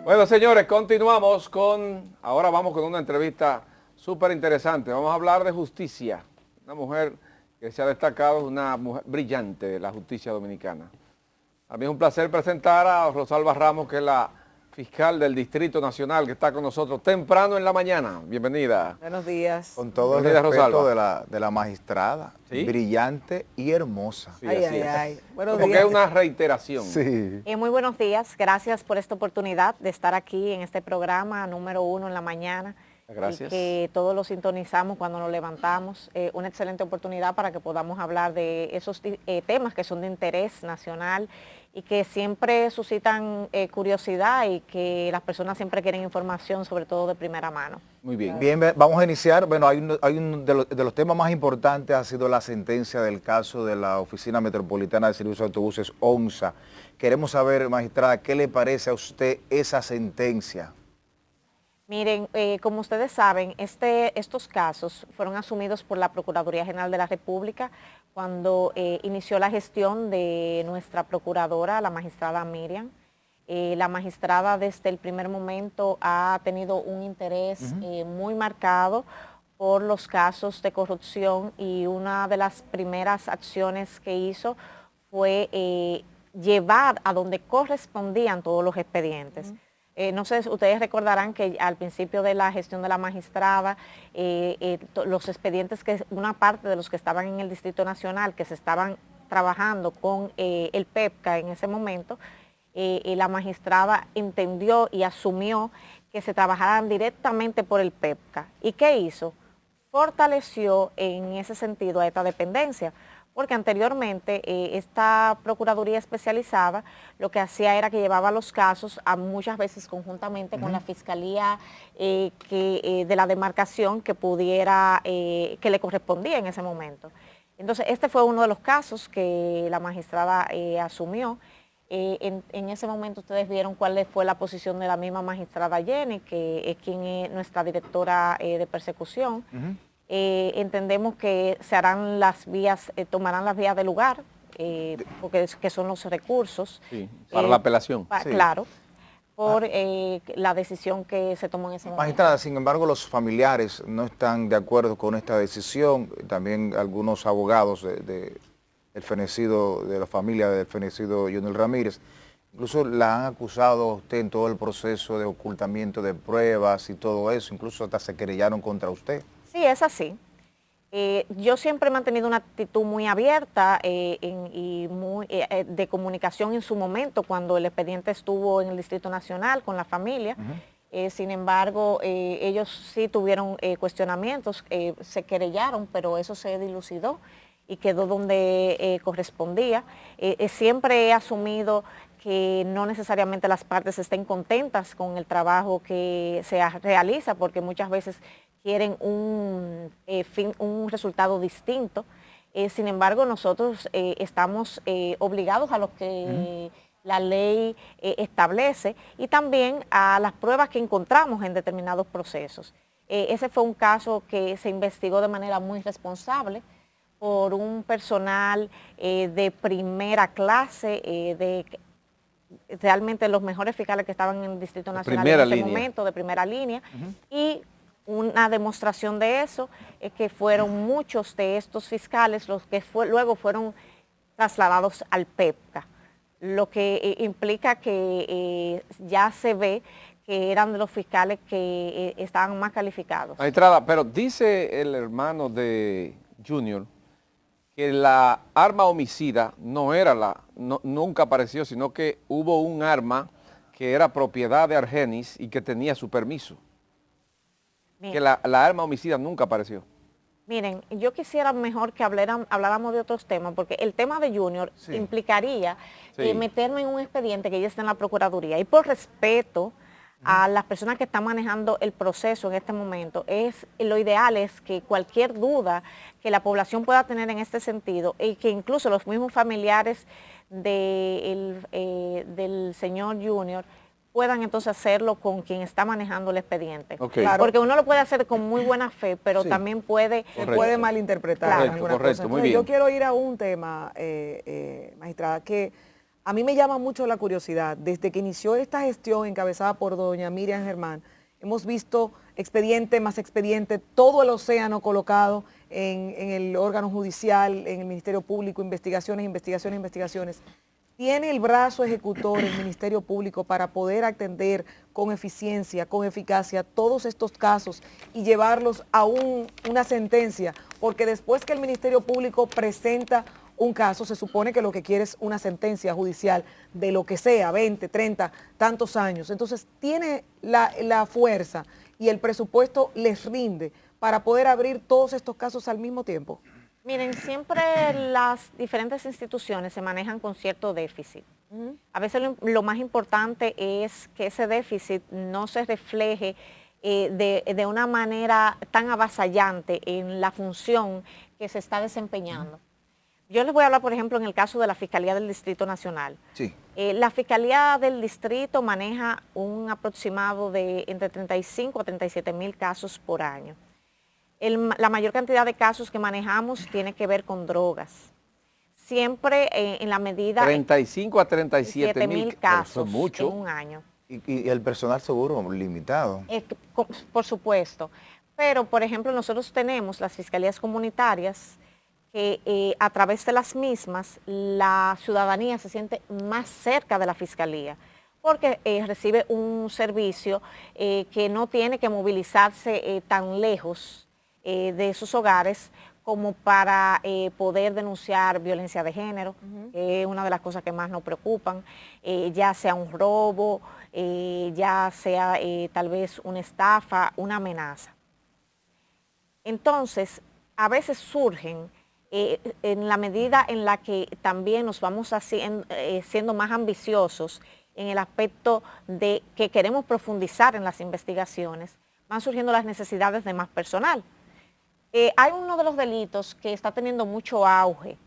Bueno, señores, continuamos ahora vamos con una entrevista súper interesante. Vamos a hablar de justicia. Una mujer que se ha destacado, una mujer brillante de la justicia dominicana. A mí es un placer presentar a Rosalba Ramos, que es la fiscal del Distrito Nacional, que está con nosotros temprano en la mañana. Bienvenida. Buenos días. Con todo el respeto de la magistrada, ¿sí? Brillante y hermosa. Sí, ay. Buenos días. Porque es una reiteración. Sí. Muy buenos días, gracias por esta oportunidad de estar aquí en este programa número 1 en la mañana. Gracias. Y que todos lo sintonizamos cuando nos levantamos. Una excelente oportunidad para que podamos hablar de esos temas que son de interés nacional y que siempre suscitan curiosidad y que las personas siempre quieren información, sobre todo de primera mano. Muy bien. Bien, vamos a iniciar. Bueno, hay uno de los temas más importantes ha sido la sentencia del caso de la Oficina Metropolitana de Servicios de Autobuses, ONSA. Queremos saber, magistrada, ¿qué le parece a usted esa sentencia? Miren, como ustedes saben, estos casos fueron asumidos por la Procuraduría General de la República cuando inició la gestión de nuestra procuradora, la magistrada Miriam. La magistrada desde el primer momento ha tenido un interés muy marcado por los casos de corrupción y una de las primeras acciones que hizo fue llevar a donde correspondían todos los expedientes. No sé, ustedes recordarán que al principio de la gestión de la magistrada, los expedientes, una parte de los que estaban en el Distrito Nacional, que se estaban trabajando con el PEPCA en ese momento, la magistrada entendió y asumió que se trabajaran directamente por el PEPCA. ¿Y qué hizo? Fortaleció en ese sentido a esta dependencia, porque anteriormente esta Procuraduría Especializada lo que hacía era que llevaba los casos muchas veces conjuntamente con la Fiscalía de la demarcación que le correspondía en ese momento. Entonces, este fue uno de los casos que la magistrada asumió. En ese momento ustedes vieron cuál fue la posición de la misma magistrada Jenny, que es quien es nuestra directora de persecución. Entendemos que se harán tomarán las vías del lugar, porque que son los recursos. Sí, para la apelación. Sí. Claro, por la decisión que se tomó en ese momento. Magistrada, sin embargo, los familiares no están de acuerdo con esta decisión. También algunos abogados del fenecido, de la familia del fenecido Junior Ramírez, incluso la han acusado a usted en todo el proceso de ocultamiento de pruebas y todo eso, incluso hasta se querellaron contra usted. Sí, es así. Yo siempre he mantenido una actitud muy abierta y de comunicación en su momento cuando el expediente estuvo en el Distrito Nacional con la familia. Sin embargo, ellos sí tuvieron cuestionamientos, se querellaron, pero eso se dilucidó y quedó donde correspondía. Siempre he asumido que no necesariamente las partes estén contentas con el trabajo que se realiza, porque muchas veces quieren un resultado distinto. Sin embargo, nosotros estamos obligados a lo que la ley establece y también a las pruebas que encontramos en determinados procesos. Ese fue un caso que se investigó de manera muy responsable por un personal de primera clase, realmente los mejores fiscales que estaban en el Distrito Nacional en ese momento, de primera línea, y una demostración de eso es que fueron muchos de estos fiscales los que luego fueron trasladados al PEPCA, lo que implica que ya se ve que eran de los fiscales que estaban más calificados. Magistrada, pero dice el hermano de Junior que la arma homicida nunca apareció, sino que hubo un arma que era propiedad de Argenis y que tenía su permiso. Miren, que la arma homicida nunca apareció. Miren, yo quisiera mejor que habláramos de otros temas, porque el tema de Junior implicaría meterme en un expediente que ya está en la Procuraduría. Y por respeto a las personas que están manejando el proceso en este momento, lo ideal es que cualquier duda que la población pueda tener en este sentido, y que incluso los mismos familiares del señor Junior puedan entonces hacerlo con quien está manejando el expediente. Claro. Porque uno lo puede hacer con muy buena fe, pero también puede malinterpretar algunas cosas. Muy bien. Yo quiero ir a un tema, magistrada, que A mí me llama mucho la curiosidad. Desde que inició esta gestión encabezada por doña Miriam Germán, hemos visto expediente más expediente, todo el océano colocado en el órgano judicial, en el Ministerio Público, investigaciones, investigaciones, investigaciones. ¿Tiene el brazo ejecutor el Ministerio Público para poder atender con eficiencia, con eficacia todos estos casos y llevarlos a una sentencia? Porque después que el Ministerio Público presenta un caso, se supone que lo que quiere es una sentencia judicial de lo que sea, 20, 30, tantos años. Entonces, ¿tiene la fuerza y el presupuesto les rinde para poder abrir todos estos casos al mismo tiempo? Miren, siempre las diferentes instituciones se manejan con cierto déficit. A veces lo más importante es que ese déficit no se refleje de una manera tan avasallante en la función que se está desempeñando. Yo les voy a hablar, por ejemplo, en el caso de la Fiscalía del Distrito Nacional. Sí. La Fiscalía del Distrito maneja un aproximado de entre 35 a 37 mil casos por año. La mayor cantidad de casos que manejamos tiene que ver con drogas. Siempre en la medida... 35 a 37 mil casos mucho. en un año. Y el personal seguro limitado. Por supuesto. Pero, por ejemplo, nosotros tenemos las fiscalías comunitarias que a través de las mismas la ciudadanía se siente más cerca de la fiscalía porque recibe un servicio que no tiene que movilizarse tan lejos de sus hogares como para poder denunciar violencia de género, que es una de las cosas que más nos preocupan, ya sea un robo, ya sea tal vez una estafa, una amenaza. Entonces, a veces surgen en la medida en la que también nos vamos siendo más ambiciosos en el aspecto de que queremos profundizar en las investigaciones, van surgiendo las necesidades de más personal. Hay uno de los delitos que está teniendo mucho auge,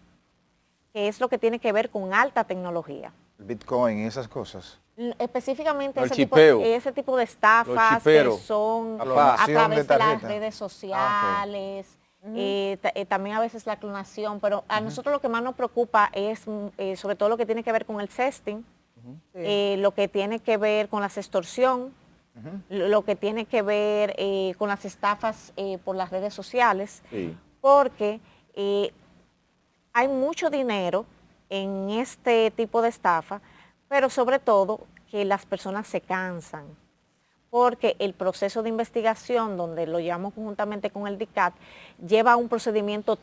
que es lo que tiene que ver con alta tecnología. El Bitcoin y esas cosas. Específicamente ese tipo de estafas que son a través de las redes sociales. También a veces la clonación, pero a nosotros lo que más nos preocupa es sobre todo lo que tiene que ver con el sexting, lo que tiene que ver con la extorsión, lo que tiene que ver con las estafas por las redes sociales, porque hay mucho dinero en este tipo de estafa, pero sobre todo que las personas se cansan, porque el proceso de investigación, donde lo llevamos conjuntamente con el DICAT, lleva un procedimiento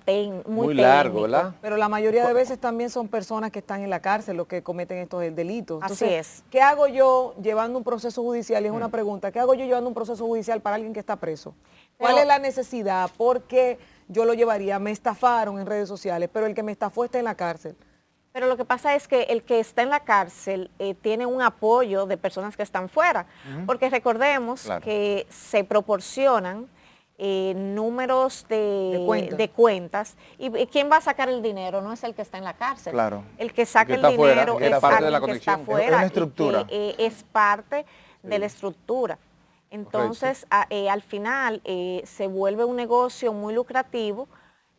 muy largo, técnico, ¿verdad? Pero la mayoría de veces también son personas que están en la cárcel los que cometen estos delitos. Entonces, así es. ¿qué hago yo llevando un proceso judicial? Y es una pregunta, ¿qué hago yo llevando un proceso judicial para alguien que está preso? ¿Cuál es la necesidad? ¿Por qué yo lo llevaría? Me estafaron en redes sociales, pero el que me estafó está en la cárcel. Pero lo que pasa es que el que está en la cárcel tiene un apoyo de personas que están fuera, porque recordemos que se proporcionan números de cuentas y ¿quién va a sacar el dinero? No es el que está en la cárcel. Claro. El que saca el dinero es alguien que está fuera, es una estructura. y que es parte de la estructura. Entonces, al final se vuelve un negocio muy lucrativo,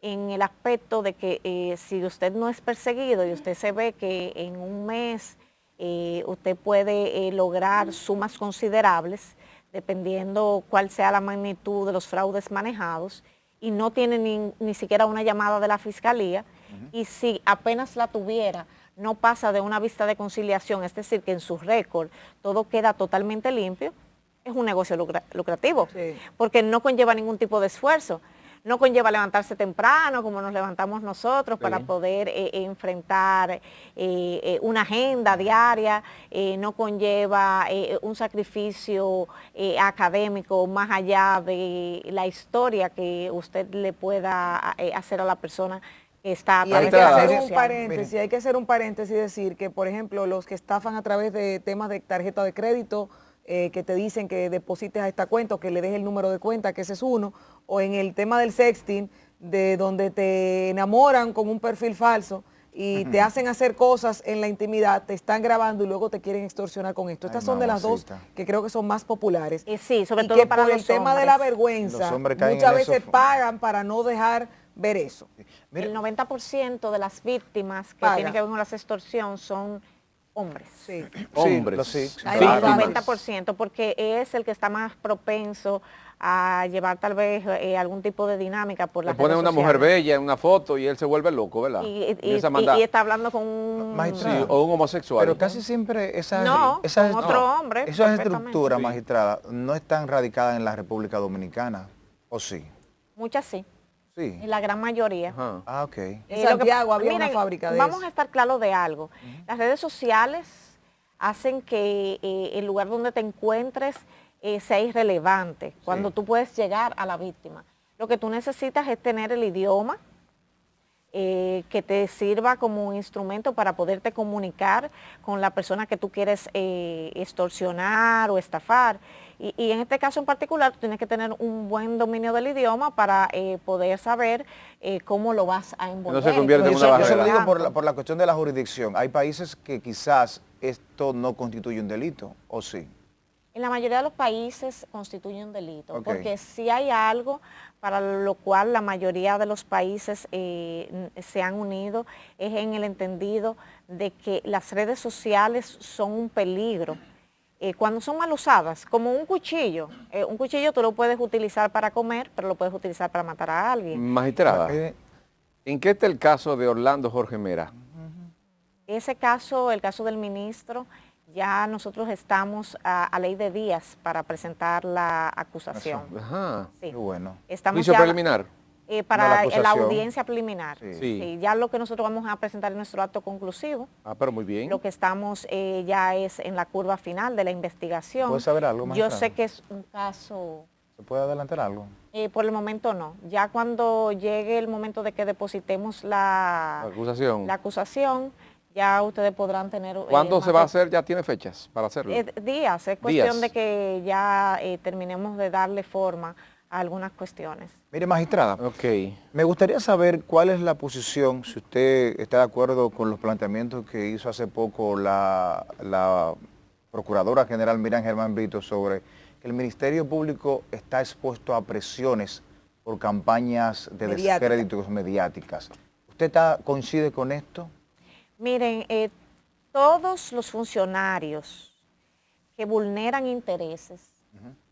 en el aspecto de que si usted no es perseguido y usted se ve que en un mes usted puede lograr sumas considerables, dependiendo cuál sea la magnitud de los fraudes manejados, y no tiene ni siquiera una llamada de la fiscalía, y si apenas la tuviera, no pasa de una vista de conciliación, es decir, que en su récord todo queda totalmente limpio, es un negocio lucrativo, porque no conlleva ningún tipo de esfuerzo. No conlleva levantarse temprano como nos levantamos nosotros para poder enfrentar una agenda diaria, no conlleva un sacrificio académico más allá de la historia que usted le pueda hacer a la persona que está a través de la red social. Hay que hacer un paréntesis y decir que, por ejemplo, los que estafan a través de temas de tarjeta de crédito, que te dicen que deposites a esta cuenta o que le des el número de cuenta, que ese es uno, o en el tema del sexting, de donde te enamoran con un perfil falso y te hacen hacer cosas en la intimidad, te están grabando y luego te quieren extorsionar con esto. Estas son de las dos que creo que son más populares. Sí, sobre y todo que para por los el tema hombres. de la vergüenza, muchas veces pagan para no dejar ver eso. El 90% de las víctimas que tienen que ver con la extorsión son hombres. Sí. Hombres. Sí, Hay claro. más El 90%, porque es el que está más propenso a llevar tal vez algún tipo de dinámica por Le las ponen redes una mujer sociales. bella en una foto y él se vuelve loco, ¿verdad? Empieza a Y mandar. está hablando con un... Magistrada. Sí, o un homosexual. Pero casi siempre No, con otro hombre, esas perfectamente. estructuras, Sí. magistrada, no están radicadas en la República Dominicana, ¿o sí? Muchas sí, Sí. en la gran mayoría. Ajá. Ah, ok. En Lo que- Santiago había una miren, fábrica de vamos eso. a estar claros de algo. Las redes sociales hacen que el lugar donde te encuentres sea irrelevante, cuando tú puedes llegar a la víctima. Lo que tú necesitas es tener el idioma que te sirva como un instrumento para poderte comunicar con la persona que tú quieres extorsionar o estafar. Y en este caso en particular, tú tienes que tener un buen dominio del idioma para poder saber cómo lo vas a envolver. No se convierte en Yo una se barrera. lo digo por la cuestión de la jurisdicción. Hay países que quizás esto no constituye un delito, ¿o sí? En la mayoría de los países constituye un delito, Ok. porque si hay algo para lo cual la mayoría de los países se han unido, es en el entendido de que las redes sociales son un peligro. Cuando son mal usadas, como un cuchillo tú lo puedes utilizar para comer, pero lo puedes utilizar para matar a alguien. Magistrada, Eh, ¿en qué está el caso de Orlando Jorge Mera? Ese caso, el caso del ministro, ya nosotros estamos a ley de días para presentar la acusación. Ajá. Sí. Qué bueno. Estamos ¿Juicio ya preliminar? para No, la la acusación. audiencia preliminar. Sí. Sí. Ya lo que nosotros vamos a presentar en nuestro acto conclusivo. Ah, pero muy bien. Lo que estamos ya es en la curva final de la investigación. ¿Puede saber algo, Yo magistrada? sé que es un caso, ¿Se puede adelantar algo? por el momento no. Ya cuando llegue el momento de que depositemos La acusación. la acusación, ya ustedes podrán tener... ¿Cuándo más se va a hacer? ¿Ya tiene fechas para hacerlo? días, es cuestión Días. de que ya terminemos de darle forma a algunas cuestiones. Mire, magistrada, Ok. me gustaría saber cuál es la posición, si usted está de acuerdo con los planteamientos que hizo hace poco la Procuradora General Miriam Germán Brito sobre que el Ministerio Público está expuesto a presiones por campañas de Mediática. descréditos mediáticas. ¿Usted coincide con esto? Miren, todos los funcionarios que vulneran intereses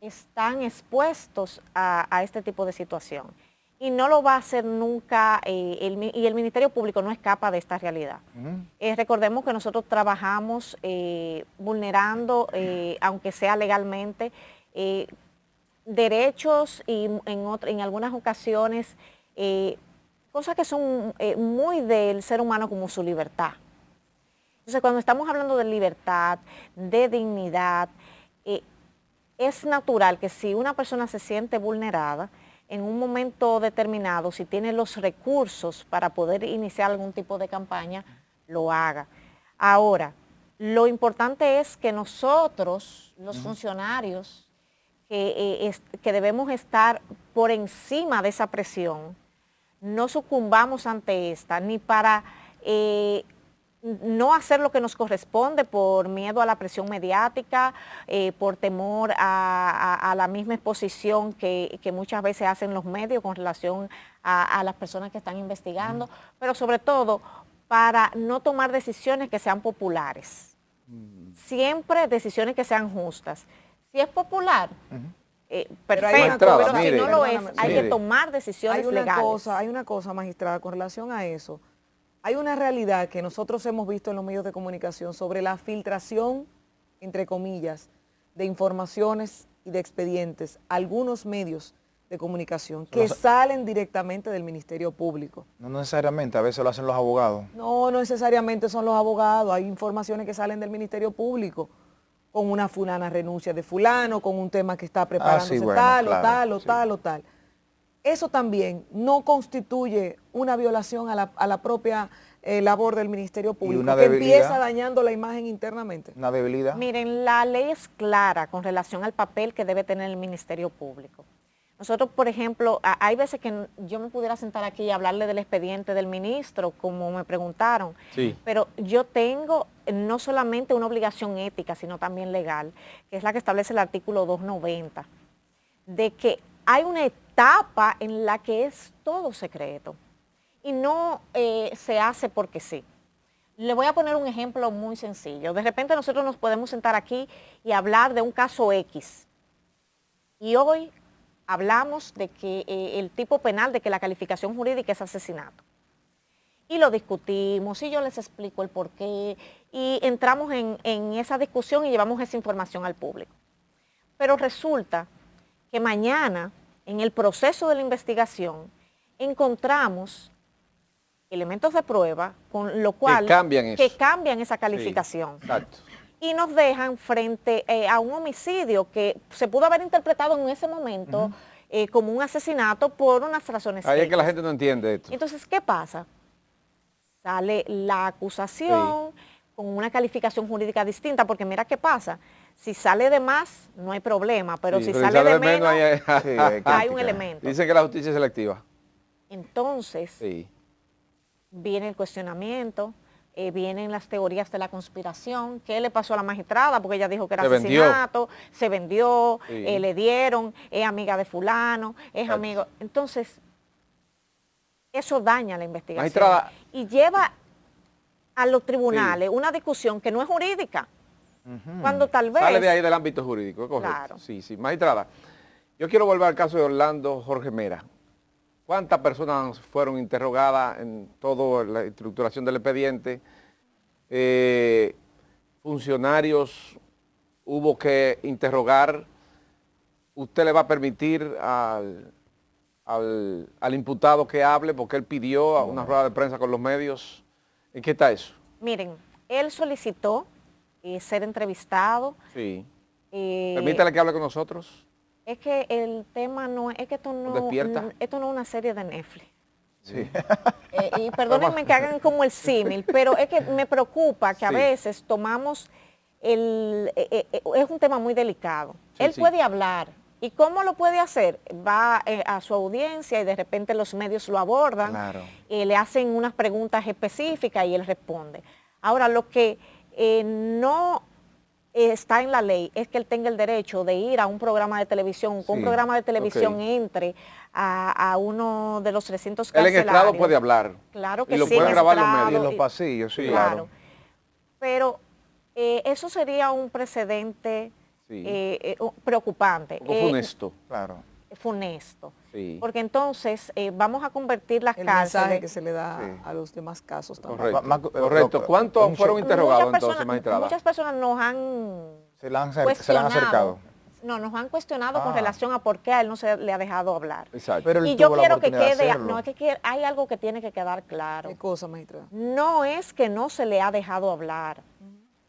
están expuestos a este tipo de situación. Y no lo va a hacer nunca, y el Ministerio Público no escapa de esta realidad. Recordemos que nosotros trabajamos vulnerando, aunque sea legalmente, derechos y en algunas ocasiones cosas que son muy del ser humano como su libertad. Entonces, cuando estamos hablando de libertad, de dignidad, es natural que si una persona se siente vulnerada, en un momento determinado, si tiene los recursos para poder iniciar algún tipo de campaña, lo haga. Ahora, lo importante es que nosotros, los funcionarios, que debemos estar por encima de esa presión, no sucumbamos ante esta, ni para no hacer lo que nos corresponde por miedo a la presión mediática, por temor a la misma exposición que muchas veces hacen los medios con relación a las personas que están investigando, pero sobre todo para no tomar decisiones que sean populares. Siempre decisiones que sean justas. Si es popular, Pero hay una perfecto, cosa, pero si mire, no lo es, perdóname, hay mire. que tomar decisiones legales. Hay una cosa, magistrada, con relación a eso. Hay una realidad que nosotros hemos visto en los medios de comunicación sobre la filtración, entre comillas, de informaciones y de expedientes, algunos medios de comunicación que salen directamente del Ministerio Público. No necesariamente, a veces lo hacen los abogados. No necesariamente son los abogados, hay informaciones que salen del Ministerio Público con una fulana renuncia de fulano, con un tema que está preparándose bueno, tal, claro, o tal, o sí. tal, o tal. Eso también no constituye una violación a la propia labor del Ministerio Público, una que debilidad. empieza dañando la imagen internamente. Una debilidad. Miren, la ley es clara con relación al papel que debe tener el Ministerio Público. Nosotros, por ejemplo, hay veces que yo me pudiera sentar aquí y hablarle del expediente del ministro, como me preguntaron, Sí. pero yo tengo no solamente una obligación ética, sino también legal, que es la que establece el artículo 290, de que hay una etapa en la que es todo secreto y no se hace porque sí. Le voy a poner un ejemplo muy sencillo. De repente nosotros nos podemos sentar aquí y hablar de un caso X. Y hoy hablamos de que el tipo penal, de que la calificación jurídica es asesinato. Y lo discutimos, y yo les explico el porqué, y entramos en esa discusión y llevamos esa información al público. Pero resulta que mañana, en el proceso de la investigación, encontramos elementos de prueba con lo cual que cambian esa calificación. Sí, exacto. Y nos dejan frente a un homicidio que se pudo haber interpretado en ese momento como un asesinato por unas razones. Ahí es que la gente no entiende esto. Entonces, ¿qué pasa? Sale la acusación con una calificación jurídica distinta, porque mira qué pasa. Si sale de más, no hay problema, pero si sale de menos, hay un elemento. Dicen que la justicia es selectiva. Entonces, viene el cuestionamiento, vienen las teorías de la conspiración. ¿Qué le pasó a la magistrada? Porque ella dijo que era asesinato, se vendió, le dieron, es amiga de fulano, es amigo. Entonces, eso daña la investigación. Magistrada, y lleva a los tribunales una discusión que no es jurídica. Cuando tal vez... Sale de ahí del ámbito jurídico, correcto. Claro. Sí, sí. Magistrada, yo quiero volver al caso de Orlando Jorge Mera. ¿Cuántas personas fueron interrogadas en toda la estructuración del expediente? ¿Funcionarios hubo que interrogar? ¿Usted le va a permitir al imputado que hable porque él pidió una rueda de prensa con los medios? ¿En qué está eso? Miren, él solicitó ser entrevistado. Sí. Permítale que hable con nosotros. Es que el tema no es que esto no es una serie de Netflix. Sí. Y perdónenme que hagan como el símil, pero es que me preocupa que a veces tomamos es un tema muy delicado. Él puede hablar. ¿Y cómo lo puede hacer? Va a su audiencia y de repente los medios lo abordan, le hacen unas preguntas específicas y él responde. Ahora, lo que no está en la ley es que él tenga el derecho de ir a un programa de televisión, que un programa de televisión entre a uno de los 300 carcelarios. Él en estrado puede hablar. Claro que y lo sí, pueden grabar los medios. Y en los pasillos, sí, claro. Pero eso sería un precedente preocupante. Funesto. Claro. Funesto. Sí. Porque entonces vamos a convertir las el cárceles... mensaje que se le da a los demás casos también. Correcto. ¿Cuántos fueron interrogados entonces, magistrada? Muchas personas nos han se le han acercado. No, nos han cuestionado con relación a por qué a él no se le ha dejado hablar. Exacto. Pero y yo quiero que quede, no, es que hay algo que tiene que quedar claro. ¿Qué cosa, magistrada? No es que no se le ha dejado hablar.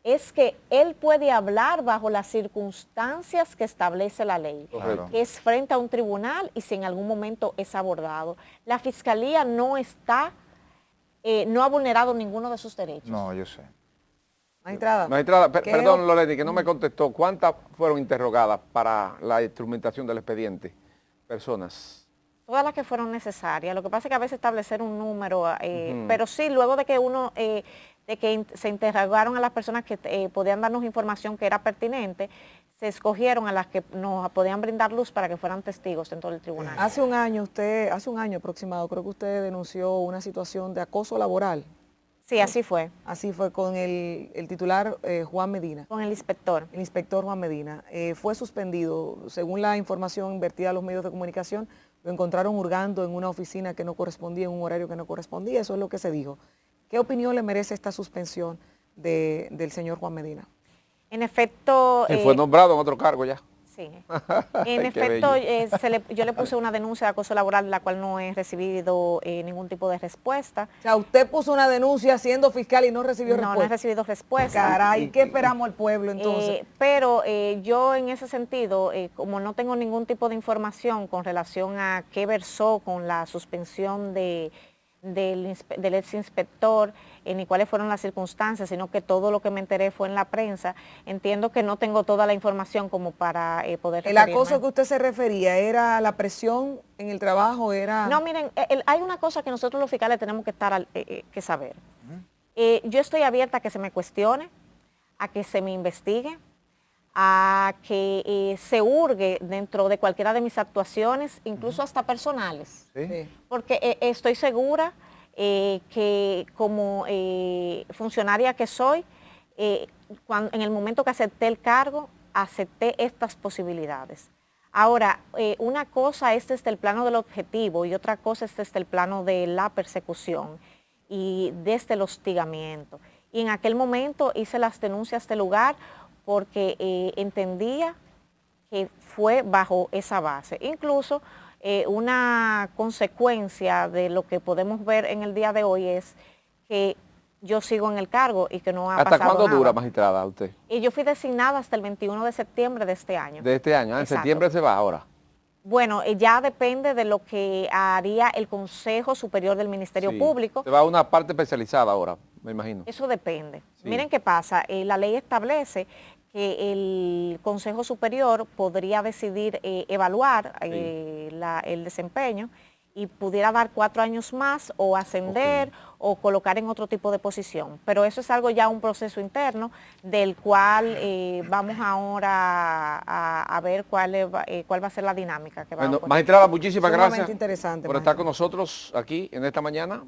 Es que él puede hablar bajo las circunstancias que establece la ley, que es frente a un tribunal y si en algún momento es abordado. La Fiscalía no ha vulnerado ninguno de sus derechos. No, yo sé. Magistrada, perdón, Loreti, que no me contestó. ¿Cuántas fueron interrogadas para la instrumentación del expediente? Personas. Todas las que fueron necesarias. Lo que pasa es que a veces establecer un número, pero sí, luego de que se interrogaron a las personas que podían darnos información que era pertinente, se escogieron a las que nos podían brindar luz para que fueran testigos dentro del tribunal. Hace un año aproximado, creo que usted denunció una situación de acoso laboral. Sí, así fue. Así fue con el titular Juan Medina. Con el inspector. El inspector Juan Medina. Fue suspendido. Según la información vertida a los medios de comunicación, lo encontraron hurgando en una oficina que no correspondía, en un horario que no correspondía. Eso es lo que se dijo. ¿Qué opinión le merece esta suspensión del señor Juan Medina? En efecto... fue nombrado en otro cargo ya. Sí. En efecto, yo le puse una denuncia de acoso laboral, de la cual no he recibido ningún tipo de respuesta. O sea, usted puso una denuncia siendo fiscal y no recibió respuesta. No he recibido respuesta. Caray, ¿qué esperamos al pueblo entonces? Pero yo en ese sentido, como no tengo ningún tipo de información con relación a qué versó con la suspensión del ex inspector, ni cuáles fueron las circunstancias, sino que todo lo que me enteré fue en la prensa, entiendo que no tengo toda la información como para poder referirme. ¿El acoso que usted se refería era la presión en el trabajo? No, miren, hay una cosa que nosotros los fiscales tenemos que saber. Yo estoy abierta a que se me cuestione, a que se me investigue, a que se hurgue dentro de cualquiera de mis actuaciones, incluso hasta personales. ¿Sí? Porque estoy segura que como funcionaria que soy, en el momento que acepté el cargo, acepté estas posibilidades. Ahora, una cosa es desde el plano del objetivo y otra cosa es desde el plano de la persecución y desde el hostigamiento. Y en aquel momento hice las denuncias del lugar porque entendía que fue bajo esa base. Incluso una consecuencia de lo que podemos ver en el día de hoy es que yo sigo en el cargo y que no ha pasado ¿Hasta cuándo nada. dura, magistrada, usted? Y yo fui designada hasta el 21 de septiembre de este año. De este año, en Exacto. septiembre se va ahora. Bueno, ya depende de lo que haría el Consejo Superior del Ministerio Sí, Público. se va a una parte especializada ahora, me imagino. Eso depende. Sí. Miren qué pasa, la ley establece que el Consejo Superior podría decidir evaluar el desempeño y pudiera dar 4 años más o ascender o colocar en otro tipo de posición. Pero eso es algo ya un proceso interno del cual vamos ahora a ver cuál va a ser la dinámica que va a Bueno, ocurrir. magistrada, muchísimas Sumamente gracias interesante, por estar con nosotros aquí en esta mañana.